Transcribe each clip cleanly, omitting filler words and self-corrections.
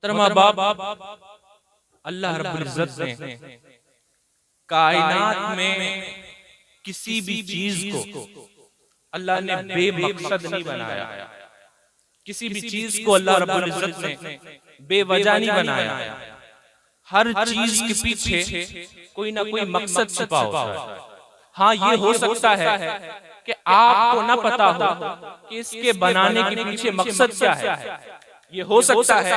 मोहतरमा बाप, अल्लाह रब्बुल इज्जत ने कायनात में किसी भी चीज को अल्लाह ने बेमकसद नहीं बनाया। किसी भी चीज को अल्लाह रब्बुल इज्जत ने बेवजह नहीं बनाया। हर चीज के पीछे कोई ना कोई मकसद छिपा होता है। हाँ, ये हो सकता है कि आपको ना पता हो कि इसके बनाने के पीछे मकसद क्या है। ये हो सकता है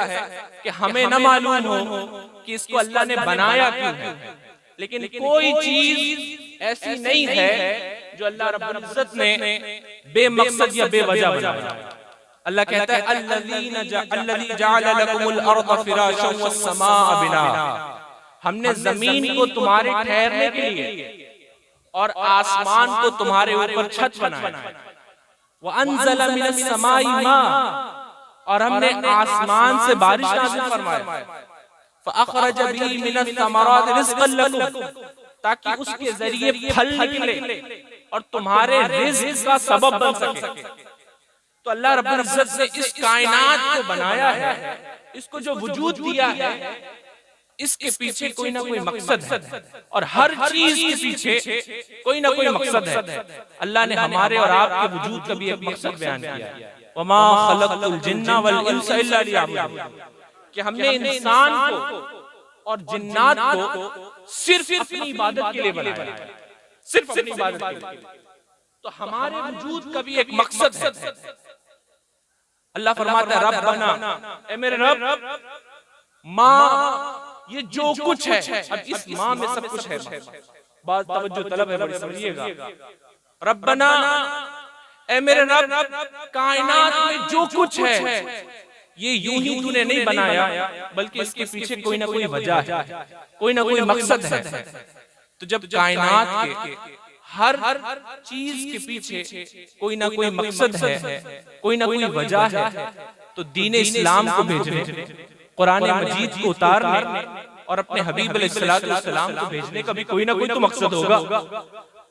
कि हमें न मालूम हो कि इसको अल्लाह ने बनाया क्यों है। लेकिन कोई चीज ऐसी नहीं है जो अल्लाह रब्बुल इज्जत ने बेमकसद या बेवजह बनाया। अल्लाह कहता है अल्लज़ी जअल लकुमुल अर्ज़ फ़िराशन वस्समाअ बिनाअ, हमने जमीन को तुम्हारे ठहरने के लिए और आसमान को तुम्हारे ऊपर छत बनाया। व अंज़ल मिनस समाई मा, और हमने आसमान से बारिश नाज़िल फरमाया। फ़अख़रज बिही मिनस समरात रिज़्क़न लकुम, ताकि उसके जरिए फल निकले और तुम्हारे रिज़्क़ का सबब बन सके। तो अल्लाह रब्बुल इज्जत ने इस कायनात को बनाया है, इसको जो वजूद दिया है, इसके पीछे कोई ना कोई मकसद है और हर चीज के पीछे कोई ना कोई मकसद है। अल्लाह ने हमारे और आपके वजूद का भी एक मकसद बयान किया, वमा खलक़तुल जिन्ना वल इंसा इल्ला लियअबुदून, कि हमने इंसान को और जिन्नात को सिर्फ अपनी इबादत के लिए बनाया, सिर्फ अपनी इबादत के लिए। तो हमारे वजूद का भी एक मकसद है। अल्लाह फरमाता है रब्बना, ए मेरे रब, माँ ये जो कुछ है, अब इस माँ में सब कुछ है, बात तवज्जो तलब है, बड़ी समझिएगा। रब्बना, ए मेरे रब, कायनात में जो कुछ है ये यूं ही तूने नहीं बनाया, बल्कि इसके पीछे कोई ना कोई वजह है, कोई ना कोई मकसद है। तो जब कायनात के हर चीज के पीछे कोई ना कोई मकसद है, कोई ना कोई वजह है, तो दीन इस्लाम को भेजने, कुरान मजीद को उतारने और अपने हबीब अलैहिस्सलाम को भेजने का भी कोई ना कोई तो मकसद होगा।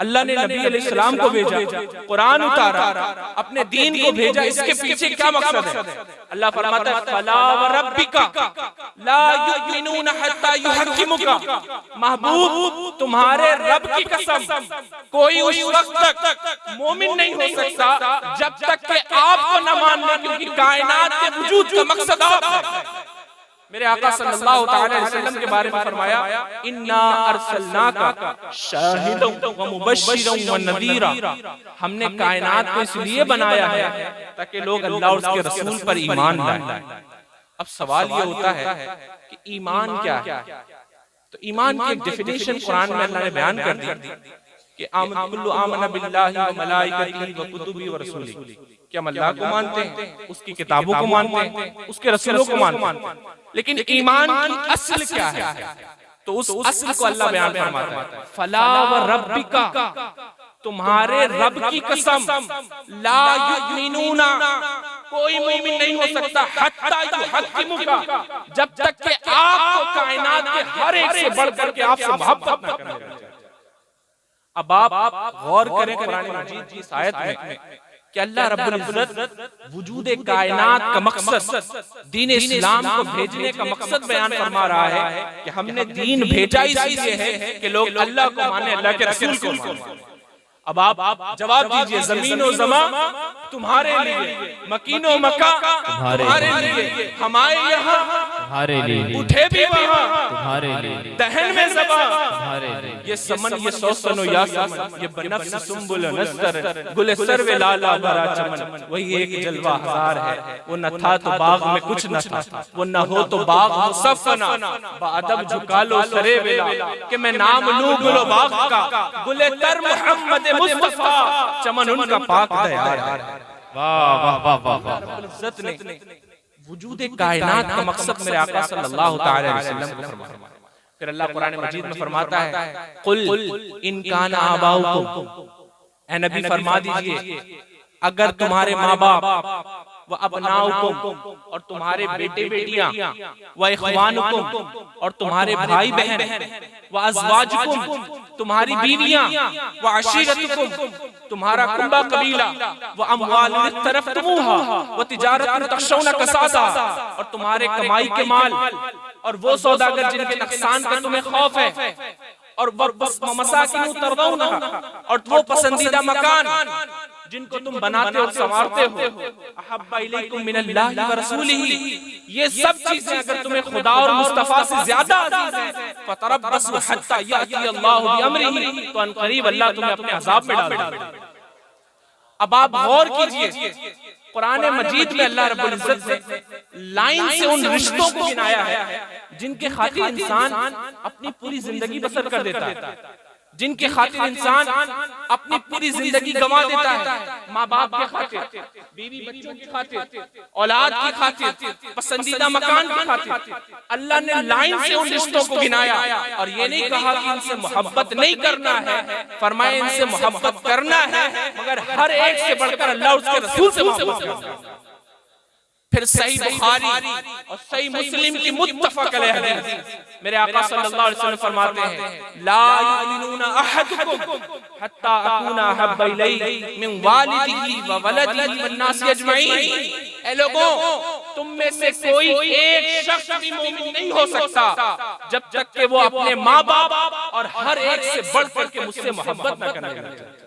अल्लाह ने नबी अलैहिस्सलाम को भेजा, कुरान उतारा, अपने दीन को भेजा, इसके पीछे क्या मकसद है? अल्लाह फरमाता है फला व रब्बिका ला युमिनून हत्ता युहक्किमुका, महबूब तुम्हारे रब की कसम, कोई उस वक्त तक मोमिन नहीं हो सकता जब तक कि आपको न मान ले, क्योंकि कायनात के वजूद का मकसद आप है। मेरे आका सल्लल्लाहु अलैहि वसल्लम के बारे में फरमाया इन्ना अरसलनाका शाहिदन व मुबश्शिरन व नज़ीरा, हमने कायनात को इसलिए बनाया है ताकि लोग अल्लाह और उसके रसूल पर ईमान लाएं। अब सवाल ये होता है कि ईमान क्या है? तो ईमान की एक डेफिनेशन कुरान में अल्लाह ने बयान कर दी कि कुल्लु आमना बिल्लाहि व मलाइकतिही व कुतुबिही व रसूलिही, क्या हम अल्लाह को मानते हैं, उसकी किताबों को मानते हैं, उसके रसूलों को मानते हैं, लेकिन ईमान की असल क्या है? तो उस असल को अल्लाह बयान फरमाता है फला व रब्बिका, तुम्हारे रब की कसम, ला युमिनूना, कोई मोमिन नहीं हो सकता हत्ता युहक्किमुका, जब तक कि आपको कायनात के हर एक से बढ़कर के आपसे मोहब्बत न करें। अब आप गौर करें कुरान मजीद की इस आयत में कि अल्लाह रब्बुल इज्जत वजूद कायनात का मकसद, दीन इस्लाम को भेजने का मकसद बयान फरमा रहा है कि हमने दीन भेजा इसलिए है कि लोग अल्लाह को माने, अल्लाह के रसूल को माने। अब आप जवाब दीजिए, जमीन और ज़मा तुम्हारे लिए, मकीन और मक्का तुम्हारे लिए, हमारे यहाँ तुम्हारे लिए, उठे भी वहाँ तुम्हारे लिए, दहन में ज़बा तुम्हारे लिए, ये समन ये सौसनो या समन, ये बनफ्स सुंबुल नस्तर गुले सर्वे लाला भरा चमन, वही एक जलवा हजार है, वो न था तो बाग में कुछ न था, वो न हो तो बाग मुसफ़ना, बादब झुका लो सरे वेला, कि मैं नाम लूं गुलो बाग का, गुले तर मोहम्मद मुस्तफा, चमन उनका पाक दयार। वाह वाह वाह वाह वाह। इज्जत ने वजूद कायनात का मकसद मेरे आका सल्लल्लाहु अलैहि वसल्लम को फरमाया। फिर अल्लाह कुरान मजीद में फरमाता है कुल इन काना आबाउकुम, ए नबी फरमा दीजिए अगर तुम्हारे माँ बाप व अबनाउकुम और तुम्हारे बेटे बेटियां, व इख्वानुकुम और तुम्हारे भाई बहन, व अज़वाजुकुम तुम्हारी बीवियां, व अशीरतुकुम तुम्हारा कुंबा कबीला, व अम्वालुन तरफ़्तुमूहा व तिजारतुन तख़शौना कसासा और तुम्हारे कमाई के माल, और वो सौदागर जिनके नुकसान का तुम्हें खौफ है, और मसाकिन तर्दौना और वो पसंदीदा मकान जिनको तुम बनाते और संवारते हो, अहब्बा इलैकुम मिनल्लाहि व रसूलिही, ये सब चीजें अगर तुम्हें खुदा और मुस्तफा से ज्यादा अजीज हैं, फतरब्बसू हत्ता याती अल्लाहु बिअमरिही, तो अनकरीब अल्लाह तुम्हें अपने अजाब में डाल देगा। अब आप गौर कीजिए, कुरान मजीद में अल्लाह रब्बुल इज्जत ने लाइन से उन रिश्तों को गिनाया है जिनके खातिर इंसान अपनी पूरी जिंदगी बसर कर देता है, जिनके खातिर इंसान अपनी पूरी जिंदगी गंवा देता है, माँ बाप के खातिर, बीवी बच्चों की खातिर, औलाद की खातिर, पसंदीदा मकान की खातिर। अल्लाह ने लाइन से उन रिश्तों को गिनाया और ये नहीं कहा कि इनसे मोहब्बत नहीं करना है, फरमाया इनसे मोहब्बत करना है, मगर हर एक से बढ़कर अल्लाह उसके रसूल से मोहब्बत करना है। फिर सही बुखारी और सही मुस्लिम की मुत्तफक अलैह हदीस, मेरे आका सल्लल्लाहु अलैहि वसल्लम फरमाते हैं, ला युमिनुना अहदुकुम हत्ता अकूना अहब्बा इलैहि मिन वालिदिही व वलदिही वन नासी अजमईन। ए लोगों, तुम में से कोई एक शख्स भी मोमिन नहीं हो सकता जब तक कि वो अपने माँ बाप और हर एक से बढ़कर के मुझसे मोहब्बत न करने लगे।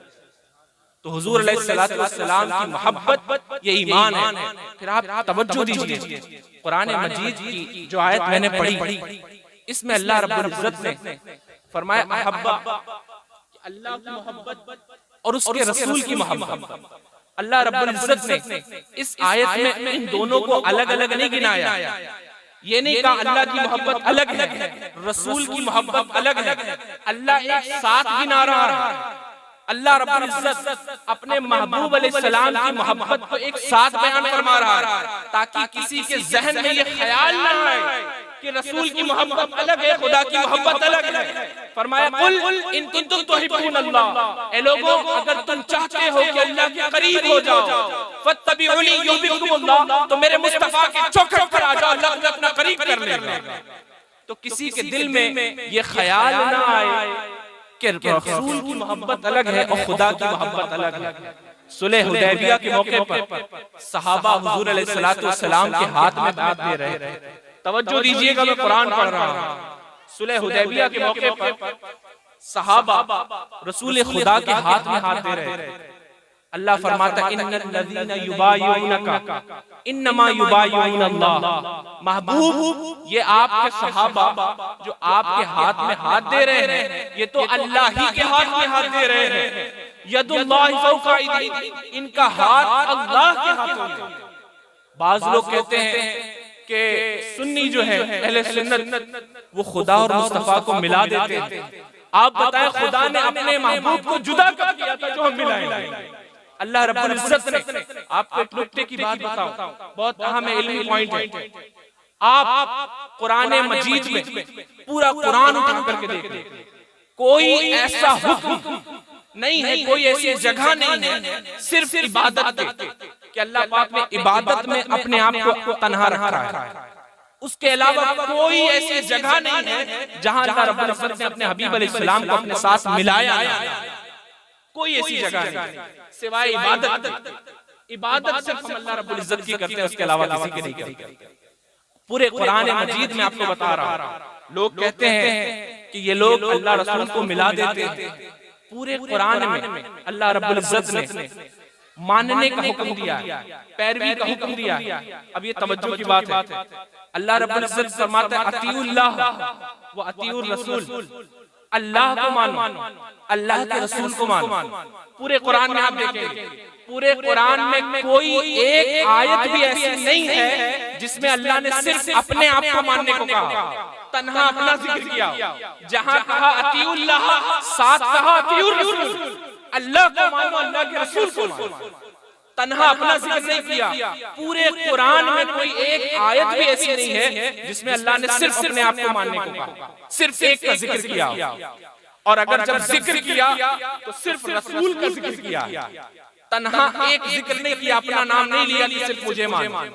तो हुजूर अलैहिस्सलातु वस्सलाम की मोहब्बत ये ईमान है। फिर आप तवज्जो दीजिए, कुरान मजीद की जो आयत मैंने पढ़ी, इसमें अल्लाह रब्बुल इज्जत ने फरमाया अहब्बा, अल्लाह की मोहब्बत और उसके रसूल की मोहब्बत। अल्लाह रब्बुल इज्जत ने इस आयत में इन दोनों को अलग अलग नहीं गिनाया, ये नहीं कहा अल्लाह की मोहब्बत अलग है, रसूल की मोहब्बत अलग है, अल्लाह एक साथ गिना रहा है। अल्लाह रब्बुल इज्जत अपने महबूब अलैहिस्सलाम की मोहब्बत को एक साथ बयान फरमा रहा है, ताकि किसी के जहन में ये ख्याल न आए कि रसूल की मोहब्बत अलग है, खुदा की मोहब्बत अलग है। फरमाया कुल इन कुंतुम तुहिब्बूनल्लाह, ए लोगों अगर तुम चाहते हो कि अल्लाह के करीब हो जाओ, फत्तबिउनी युहिब्बुकुमुल्लाह, तो मेरे मुस्तफा के चौखट पर आ जाओ, अल्लाह तुम्हें अपना करीब कर लेगा। तो किसी के दिल में ये ख्याल न आए कि रसूल की मोहब्बत अलग है और खुदा की मोहब्बत अलग है। सुलह हुदैबिया के मौके पर सहाबा हुजूर अलैहिस्सलातु वस्सलाम के हाथ में बैत दे रहे थे। तवज्जो दीजिएगा, मैं कुरान पढ़ रहा हूँ। सुलह हुदैबिया के मौके पर सहाबा रसूल खुदा के हाथ में हाथ दे रहे थे। अल्लाह फरमाता इन्नल्लज़ीना युबायिऊनका इन्नमा युबायिऊनल्लाह, महबूब ये आपके सहाबा जो आपके हाथ में हाथ दे रहे हैं, ये तो अल्लाह ही के हाथ में हाथ दे रहे हैं। यदुल्लाहि फौका अयदीहिम, इनका हाथ अल्लाह के हाथों में। बाज लोग कहते हैं कि सुन्नी जो है अहले सुन्नत वो खुदा और मुस्तफा को मिला देते हैं। आप बताएं खुदा ने अपने महबूब को जुदा कब किया था जो हम मिलाएं? अल्लाह रब्बुल इज्जत ने आपको एक नुक्ते की बात बताऊं, बहुत अहम इल्मी पॉइंट है। आप कुरान मजीद में पूरा कुरान उठा करके देखिए, कोई ऐसा हुक्म नहीं है, कोई ऐसी जगह नहीं है सिर्फ इबादत के कि अल्लाह पाक ने इबादत में अपने आप को तन्हा रखा है। उसके अलावा कोई ऐसी जगह नहीं है जहां अल्लाह रब्बुल इज्जत ने अपने हबीब अलैहिस्सलाम को अपने साथ मिलाया। कोई ऐसी जगह नहीं सिवाय इबादत। इबादत सिर्फ हम अल्लाह रब्बुल इज्जत की करते हैं, उसके अलावा किसी की नहीं करते। पूरे कुरान मजीद में आपको बता रहा हूं, लोग कहते हैं कि ये लोग अल्लाह रसूल को मिला देते हैं। पूरे कुरान में अल्लाह रब्बुल इज्जत ने मानने का हुक्म दिया, पैरवी का हुक्म दिया। अब ये तवज्जो की बात है, अल्लाह रब्बुल इज्जत फरमाता है अतीउल्लाह व अतीउर रसूल, अल्लाह को मानो, अल्लाह के रसूल को मानो। पूरे कुरान में आप देखेंगे, पूरे कुरान में कोई एक आयत भी ऐसी नहीं है जिसमें अल्लाह ने सिर्फ अपने आप को मानने को कहा, तन्हा अपना जिक्र किया। जहां कहा अतीउल्लाह, साथ कहा अतीउर रसूल, अल्लाह को मानो, अल्लाह के रसूल को मानो, तन्हा अपना जिक्र नहीं किया। पूरे कुरान में कोई एक आयत भी ऐसी नहीं है जिसमें अल्लाह ने सिर्फ अपने आप को मानने को कहा, सिर्फ एक का जिक्र किया। और अगर जब जिक्र किया तो सिर्फ रसूल का जिक्र किया। तन्हा एक जिक्र नहीं किया, अपना नाम नहीं लिया कि सिर्फ मुझे मानो।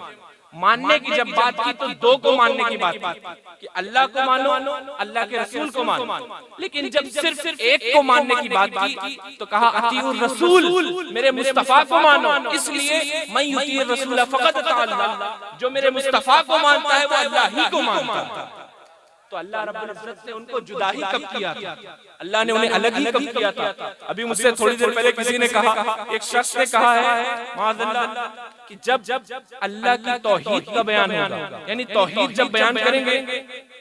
मानने की जब बात की तो दो को मानने की बात की कि अल्लाह को मानो, अल्लाह के रसूल को मानो। लेकिन जब सिर्फ एक को मानने की बात की तो कहा अतीउर रसूल, मेरे मुस्तफा को मानो। इसलिए मैं युतीउर रसूल फक़त अल्लाह, जो मेरे मुस्तफा को मानता है वो अल्लाह ही को मानता है। तो अल्लाह रब्बुल इज्जत ने उनको जुदा ही कब किया था? अल्लाह ने उन्हें अलग ही कब किया था? अभी मुझसे थोड़ी देर पहले किसी ने कहा, एक शख्स ने कहा है माज़अल्लाह कि जब अल्लाह की तौहीद का बयान होगा, यानी तौहीद जब बयान करेंगे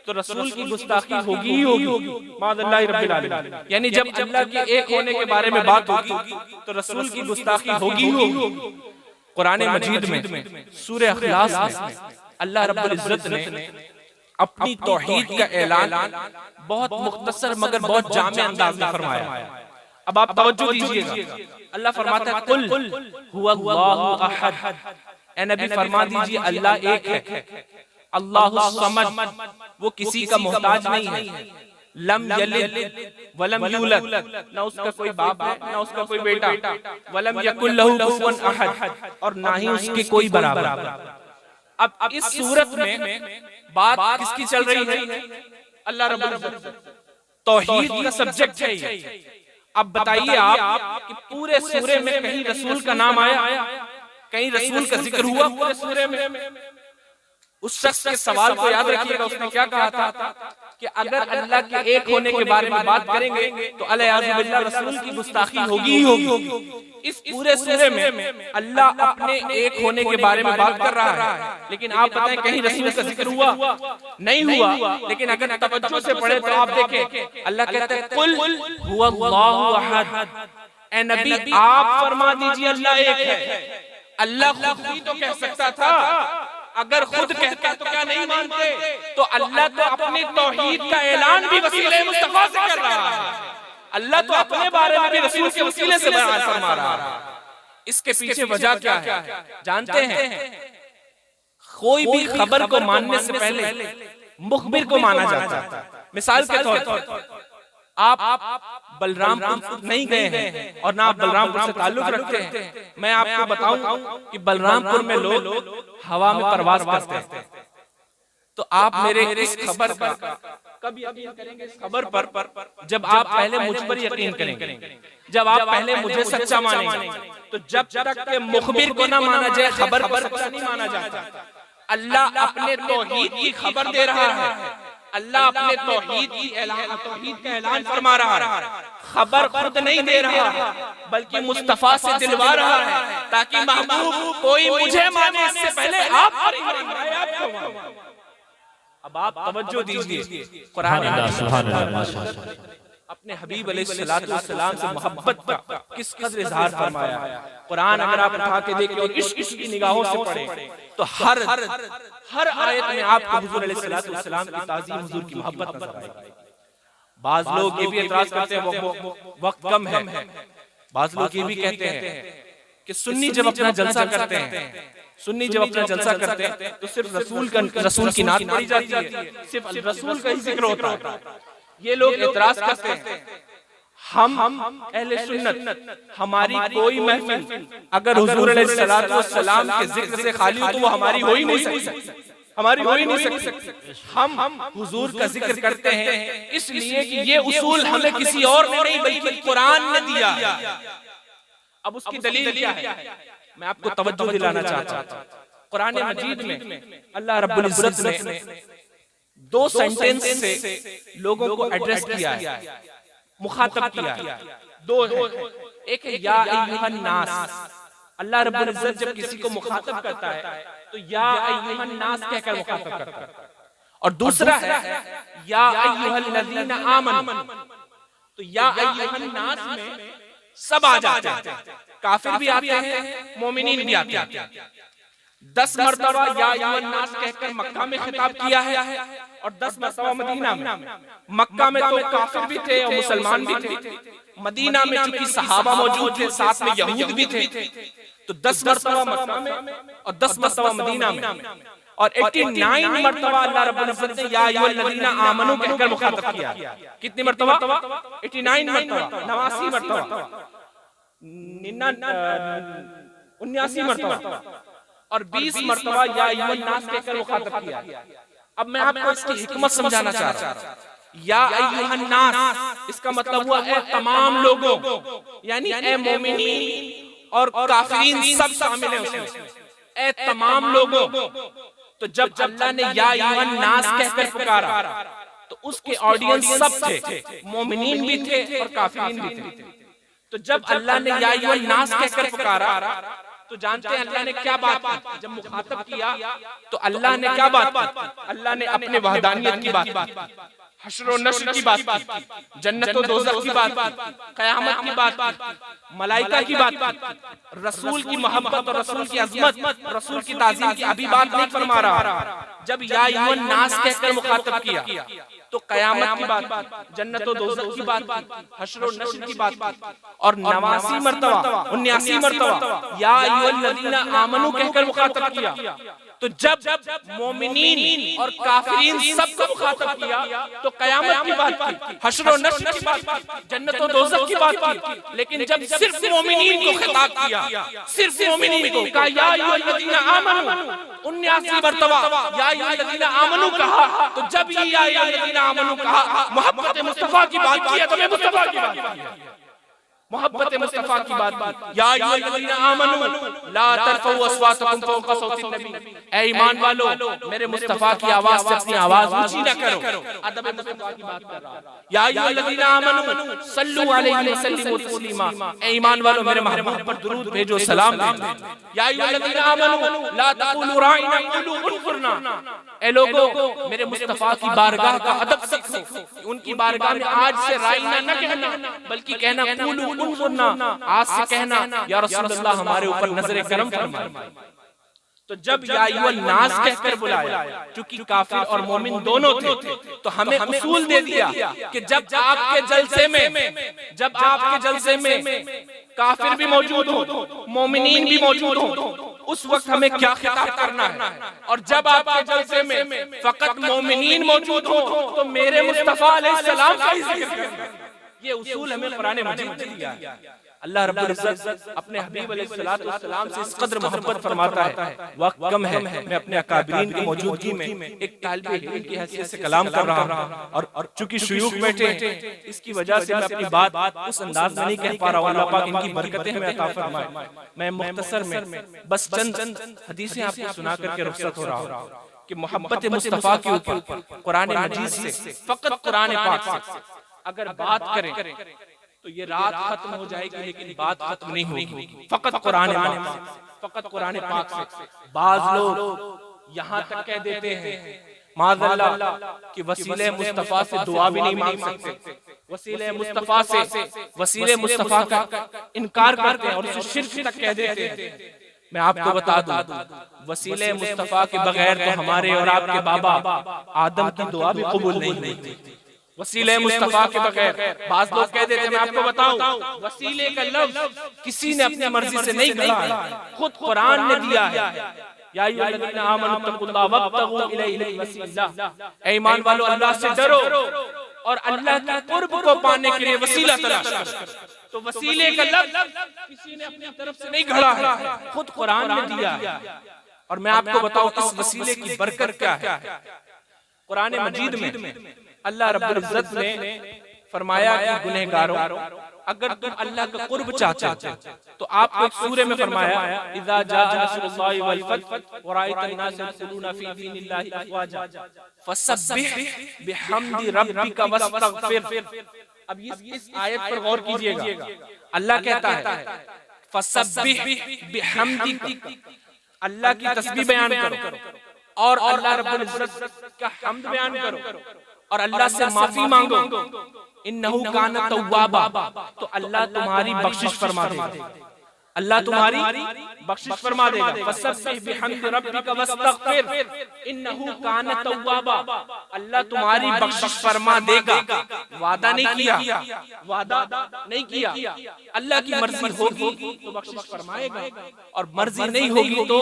तो रसूल की गुस्ताखी होगी ही होगी, माज़अल्लाह रब्बिल आलमीन। यानी जब अल्लाह के एक होने के बारे में बात होगी तो रसूल की गुस्ताखी होगी ही होगी। कुरान मजीद में सूरह इखलास में अल्लाह रब्बुल इज्जत ने अपनी तौहीद का ऐलान बहुत मुख्तसर मगर बहुत जामे अंदाज में फरमाया। अब आप तवज्जो दीजिएगा, अल्लाह फरमाता है कुल हुवल्लाहु अहद, ए नबी फरमा दीजिए अल्लाह एक है, अल्लाहु समद, वो किसी का मोहताज नहीं है, लम यलिद वलम यूलद, ना उसका कोई बाप है ना उसका कोई बेटा, वलम यकुल लहू कुफुवन अहद, और ना ही उसके कोई बराबर। अब इस सूरत में बात किसकी चल रही है? अल्लाह रब्बुल इज्जत, तौहीद का सब्जेक्ट है ये। अब बताइए आप कि पूरे सूरे में कहीं रसूल का नाम आया, कहीं रसूल का जिक्र हुआ पूरे सूरे में? उस शख्स के सवाल को याद रखिएगा, उसने क्या कहा था कि अगर अल्लाह के एक होने के बारे में बात करेंगे तो अल्लाह रसूल की गुस्ताखी होगी ही होगी। इस पूरे सूरे में अल्लाह अपने एक होने के बारे में बात कर रहा है, लेकिन आप बताएं कहीं रसूल का जिक्र हुआ? नहीं हुआ। लेकिन अगर तवज्जो से पढ़े तो आप देखें अल्लाह कहता है कुल हुवल्लाहु अहद, ए नबी आप फरमा दीजिए अल्लाह एक है। अल्लाह खुद भी तो कह सकता था, अगर खुद कहता तो क्या नहीं मानते? तो अल्लाह तो अपनी तौहीद का ऐलान भी वसीले मुस्तफा से कर रहा है। अल्लाह तो अपने बारे में भी रसूल के वसीले से बयान फरमा रहा है। इसके पीछे वजह क्या है जानते हैं? कोई भी खबर को मानने से पहले मुखबिर को माना जाता है। मिसाल के तौर पर आप बलरामपुर नहीं गए हैं और ना आप बलरामपुर से ताल्लुक रखते हैं, मैं आपको बताऊं कि बलरामपुर में लोग हवा में परवाज करते हैं। तो आप मेरे इस खबर पर कब यकीन करेंगे? इस खबर पर जब आप पहले मुझ पर यकीन करेंगे, जब आप पहले मुझे सच्चा मानेंगे। तो जब तक के मुखबिर को ना माना जाए, खबर को सच्चा नहीं माना जाता। अल्लाह अपने तौहीद की खबर दे रहा है, अल्लाह अपने तौहीद का ऐलान फरमा रहा है। खबर खुद नहीं दे रहा बल्कि मुस्तफा से दिलवा रहा है, ताकि महबूब कोई मुझे माने इससे पहले आप। अब आप तवज्जो दीजिए, कुरान अपने हबीब अलैहिस्सलाम से मोहब्बत का किस कदर इजहार फरमाया है। कुरान अगर आप उठा के देखें और इश्क की निगाहों से पढ़ें तो हर आयत में आपको हुजूर अलैहिस्सलाम की ताज़ीम, हुजूर की मोहब्बत नजर आएगी। बाज लोग ये भी एतराज करते हैं वो वक्त कम है। बाज लोग ये भी कहते हैं कि सुन्नी जब अपना जलसा करते हैं तो सिर्फ रसूल की नात पढ़ी जाती है, सिर्फ रसूल का ही जिक्र होता है। ये लोग एतराज करते हैं, हम अहले सुन्नत हमारी कोई महफिल अगर हुजूर अलैहिस्सलाम के जिक्र से खाली हो तो वो हमारी हो ही नहीं सकती। हम हुजूर का जिक्र करते हैं इसलिए कि ये उसूल हमें किसी और ने नहीं बल्कि कुरान ने दिया। अब उसकी दलील क्या है? मैं आपको तवज्जो दिलाना चाहता हूं। कुरान मजीद में अल्लाह रब्बुल इज्जत ने दो सेंटेंस से लोगों को एड्रेस किया है, मुखातब किया है। दो है, एक है या अय्युहन नास। अल्लाह रब्बुल इज्जत जब किसी को मुखातब करता है तो या अय्युहन नास कहकर मुखातब करता है, और दूसरा है या अय्युहल लज़ीना आमनू। तो या अय्युहन नास में सब आ जाते हैं, काफिर भी आते हैं, मोमिनीन भी आते हैं। 10 मरतबा या अय्युहन नास कहकर मक्का में खिताब किया है और 10 मरतबा मदीना में। मक्का में तो काफिर भी थे और मुसलमान भी थे, मदीना में चूंकि सहाबा मौजूद थे, साथ में यहूद भी थे, तो 10 मरतबा मक्का में और 10 मरतबा मदीना में, और 89 मरतबा अल्लाह रब्बुल इज्जत ने या अय्युहल लज़ीना आमनू कहकर मुखातब किया। कितनी मरतबा? 89 मरतबा, 89 मरतबा। 79 मरतबा और 20 मरतबा या अय्युहन नास कहकर मुखातब किया। अब मैं आपको इसकी हिकमत समझाना चाह रहा हूं। या अय्युहन नास इसका मतलब हुआ ए तमाम लोगों, यानी ए मोमिनीन और काफिरीन सब शामिल हैं उसमें, ए तमाम लोगों। तो जब अल्लाह ने या अय्युहन नास कहकर पुकारा तो उसके ऑडियंस सब थे, मोमिनीन भी थे और काफिरीन भी थे। तो जब अल्लाह ने या अय्युहन नास कहकर पुकारा तो जानते हैं अल्लाह ने क्या बात की। जब मुखातब किया तो अल्लाह ने क्या बात की? अल्लाह ने अपने वहदानियत की बात की, हश्र और नश्र की बात की, जन्नत और दोज़ख की बात की, क़यामत की बात की, मलाइका की बात की, रसूल की मोहब्बत और रसूल की अज़मत, रसूल की ताज़ीम की अभी बात नहीं फरमा रहा। जब या अय्युहन नास कहकर मुखातब किया तो क़यामत की बात, जन्नत और दोज़ख की बात, हश्र और नश्र की बात और 89 मरतबा या अय्युहल्लज़ीना आमनू कहकर मुखातब किया। तो जब मोमिनीन और काफिरीन सबको मुखातब किया तो क़यामत की बात की, हश्र और नश्र की बात की, जन्नत और दोज़ख की बात की। लेकिन जब सिर्फ मोमिनीन को खिताब किया, सिर्फ मोमिनीन को कहा या अय्युहल्लज़ीना आमनू, 79 मरतबा या अय्युहल्लज़ीना आमनू कहा। तो जब ये या अय्युहल्लज़ीना आमनू कहा, मोहब्बत मुस्तफा की बात की है, तो मैं मुस्तफा की बात की है, मोहब्बत मुस्तफा की बात। या अय्युहल्लज़ीना आमनू ला तरफ़ऊ अस्वातकुम फ़ौक़ सौतिन नबी, ऐ ईमान वालो मेरे मुस्तफा की आवाज से अपनी आवाज ऊंची न करो। अदब मुस्तफा की बात कर रहा है। या अय्युहल्लज़ीना आमनू सल्लू अलैहि व सल्लिमू तस्लीमा, ऐ ईमान वालो मेरे महबूब पर दुरूद भेजो, सलाम भेजो। या अय्युहल्लज़ीना आमनू ला तक़ूलू राइना क़ूलू उन्ज़ुरना, ऐ लोगों मेरे मुस्तफा की बारगाह का अदब सीखो, उनकी बारगाह में आज से राइना न कहना बल्कि कहना क़ूलू उन्ज़ुरना, आज से कहना या रसूलुल्लाह हमारे ऊपर नजर करम फरमाए। तो जब या अय्युहन नास कहकर बुलाया, क्योंकि काफिर और मोमिन दोनों थे, तो हमें उसूल दे दिया कि जब आपके जलसे में काफिर भी मौजूद हो, मोमिनीन भी मौजूद हो, उस वक्त हमें क्या खिताब करना है। और जब आपके जलसे में फकत मोमिनीन मौजूद हो तो मेरे मुस्तफा अलैहिस्सलाम का ही जिक्र करना। ये उसूल हमें कुरान मजीद ने दिया है। अल्लाह रब्बुल इज्जत अपने हबीब अलैहिस्सलाम से इस कदर मोहब्बत फरमाता है। वक्त कम है, मैं अपने अकाबिरीन की मौजूदगी में एक तालिबे इल्म की हैसियत से कलाम कर रहा हूं और चूंकि शुयूख बैठे हैं इसकी वजह से मैं अपनी बात उस अंदाज में नहीं कह पा रहा हूं। अल्लाह पाक इनकी बरकतें हमें अता फरमाए। मैं मुख्तसर में बस चंद हदीसें आपको सुना करके रुखसत हो रहा हूं कि मोहब्बत मुस्तफा के ऊपर कुरान मजीद से, फकत कुरान पाक से अगर बात करें तो ये रात खत्म हो जाएगी, लेकिन बात खत्म नहीं होगी। फकत कुरान पाक से बाज लोग यहाँ तक कह देते हैं माज़अल्लाह कि वसीले मुस्तफा से दुआ भी नहीं मांग सकते, वसीले मुस्तफा का इनकार करते हैं और उसे शिर्क तक कह देते हैं। मैं आपको बता दूं वसीले मुस्तफा के बगैर तो हमारे और आपके बाबा आदम की दुआ भी कबूल नहीं हुई। वसीले मुस्तफा के बगैर बाज लोग कह देते हैं, मैं आपको बताऊं वसीले का लफ्ज किसी ने अपनी मर्जी से नहीं कहा है, खुद कुरान ने दिया है। या अय्युहल्लज़ीना आमनू तक़ुल्लाह वब्तगू इलैहिल वसीला, ऐ ईमान वालों अल्लाह से डरो और अल्लाह के कुर्ब को पाने के लिए वसीला तलाश करो। तो वसीले का लफ्ज किसी ने अपनी तरफ से नहीं गढ़ा है, खुद कुरान ने दिया है। और मैं आपको बताऊं इस वसीले की बरकत क्या है। कुरान मजीद में अल्लाह रब्बुल इज्जत ने फरमाया कि गुनहगारों अगर तुम अल्लाह का कुर्ब चाहते हो तो आपको एक सूरे में फरमाया इज़ा जाअ नस्रुल्लाहि वल फतह व रअयतन नास यदखुलूना फी दीनिल्लाहि अफ़वाजा फसब्बिह बिहम्दि रब्बिका वस्तगफिर। अब इस आयत पर गौर कीजिएगा। अल्लाह कहता है फसब्बिह बिहम्दिका, अल्लाह की तस्बीह बयान करो और अल्लाह रब्बुल इज्जत का हम्द बयान करो और अल्लाह से माफी मांगो। इन्नहु कान तव्वाबा, तो अल्लाह तुम्हारी बख्शिश फरमा देगा, अल्लाह तुम्हारी बख्शिश फरमा देगा। फसब्बिह बिहम्दि रब्बिका वस्तगफिर इन्नहु कान तव्वाबा, अल्लाह तुम्हारी बख्शिश फरमा देगा। वादा नहीं किया, अल्लाह की मर्जी होगी तो बख्शिश फरमाएगा और मर्जी नहीं होगी तो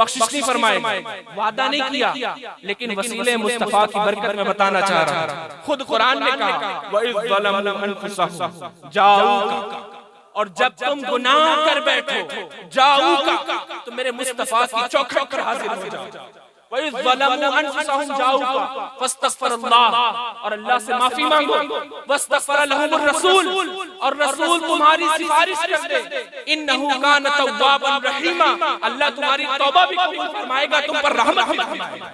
बख्शिश नहीं फरमाएगा। वादा नहीं किया, लेकिन वसीले मुस्तफा की बरकत में बताना चाह रहा हूं। खुद कुरान ने कहा वइज़ ज़लमू अनफुसहुम जाऊका, और जब तुम गुनाह कर बैठो जाऊका तो मेरे मुस्तफा की चौखट पर हाजिर हो जाओ। वही ज़लमू अनफुसहुम जाऊका फस्तगफिरुल्लाह, और अल्लाह से माफी मांगो। वस्तगफर लहुमुर रसूल, और रसूल तुम्हारी सिफारिश कर दे। इन्नहु कान तव्वाबन रहीमा, अल्लाह तुम्हारी तौबा भी कबूल फरमाएगा, तुम पर रहमत भी फरमाएगा।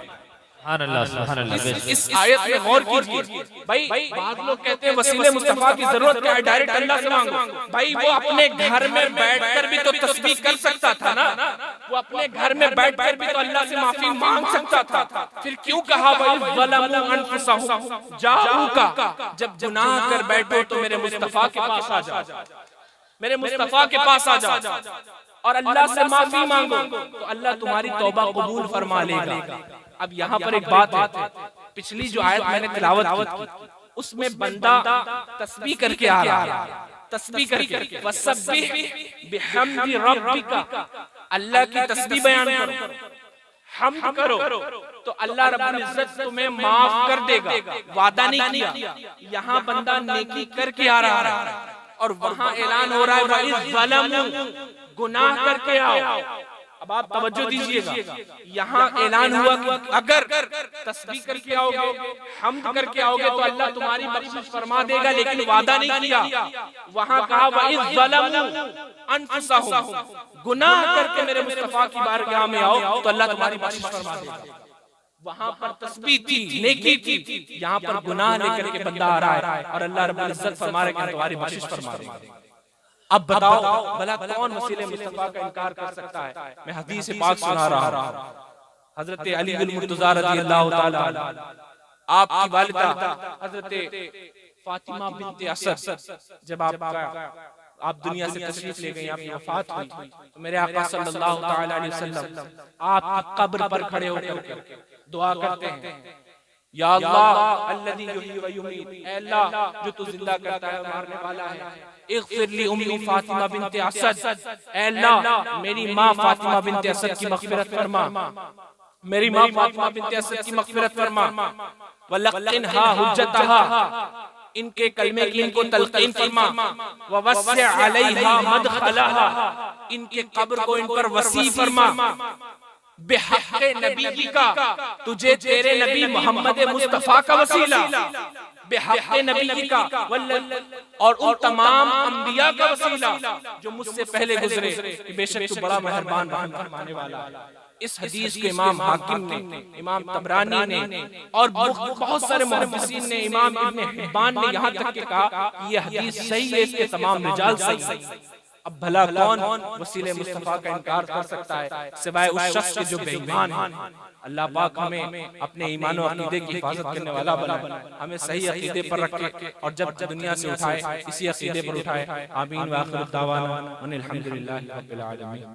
इस आयत में गौर कीजिए। भाई बाद लोग कहते हैं वसीले मुस्तफा की जरूरत क्या है, डायरेक्ट अल्लाह से मांगो। भाई वो अपने घर में बैठकर भी तो तस्बीह कर सकता था ना, वो अपने घर में बैठकर भी तो अल्लाह से माफी मांग सकता था। फिर क्यों कहा वही ज़लमू अनफुसहुम जाऊका, जब गुनाह कर बैठो तो मेरे मुस्तफा के पास आ जाओ, मेरे मुस्तफा के पास आ जाओ और अल्लाह से माफी मांगो, तो अल्लाह तुम्हारी तौबा कबूल फरमा लेगा। अब यहाँ पर एक बात है, पिछली जो आयत मैंने तिलावत की उसमें बंदा तस्बीह करके आ रहा है, तस्बीह करके वसब्बिह बिहम्दि रब्बिका, अल्लाह की तस्बीह बयान करो, हम्द करो, तो अल्लाह रब्बुल इज्जत तुम्हें माफ कर देगा। वादा नहीं किया, यहाँ बंदा नेकी करके आ रहा है और वहाँ ऐलान हो रहा है वही ज़लमू, गुनाह करके आओ। अब आप तवज्जो दीजिएगा, यहाँ ऐलान हुआ कि अगर तस्बीह करके आओगे, हम्द करके आओगे तो अल्लाह तुम्हारी बख्शिश फरमा देगा, लेकिन वादा नहीं किया। वहाँ कहा वही ज़लमू अनफुसहुम, गुनाह करके मेरे मुस्तफा की बारगाह में आओ तो अल्लाह तुम्हारी बख्शिश फरमा देगा। वहाँ पर तस्बीह थी, नेकी थी, यहाँ पर गुनाह लेकर के बंदा आ रहा है और अल्लाह रब्बुल इज्जत फरमा रहा है कि तुम्हारी बख्शिश फरमा देगा। अब बताओ भला कौन वसीले मुस्तफा का इनकार कर सकता है? मैं हदीस पाक सुना रहा हूं। हजरत अली बिन मुर्तजा रज़ियल्लाहु ताला आपकी वालिदा हजरत फातिमा बिन्त असद, जब आप दुनिया से तशरीफ ले गई, आपकी वफात हुई, तो मेरे आका सल्लल्लाहु ताला अलैहि वसल्लम आपकी कब्र पर खड़े होकर दुआ करते हैं, या अल्लाह अल्लज़ी युहयी व युमीत, ऐ अल्लाह जो तू जिंदा करता है मारने वाला है, इग़फिर ली उम्मी फातिमा बिन्त असद, ऐ अल्लाह मेरी माँ फातिमा बिन्त असद की मग़फ़िरत फरमा, मेरी माँ फातिमा बिन्त असद की मग़फ़िरत फरमा, वलक़िनहा हुज्जतहा, इनके कलमे की इनको तलक़ीन फरमा, ववस्सि अलैहा मदख़लहा, इनके कब्र को इन पर वसी फरमा, बेहक़्क़े नबी का, तुझे तेरे नबी मोहम्मद मुस्तफा का वसीला, बेहक़्क़े नबी का, और उन तमाम अंबिया का वसीला जो मुझसे पहले गुजरे, बेशक तू बड़ा मेहरबान फरमाने वाला है। इस हदीस को इमाम हाकिम ने, इमाम तबरानी ने और बहुत सारे मुहद्दिसीन ने, इमाम इब्न हिब्बान ने यहाँ तक के कहा ये हदीस सही है, इसके तमाम रिजाल सही है। अब भला कौन वसीले मुस्तफा का इनकार कर सकता है सिवाय उस शख्स के जो बेईमान है। अल्लाह पाक हमें अपने ईमान और अकीदे की हिफाजत करने वाला बनाए, हमें सही अकीदे पर रखे और जब दुनिया से उठाए इसी अकीदे पर उठाए। आमीन व आखिर दावाना अनिल हम्दुलिल्लाहि रब्बिल आलमीन।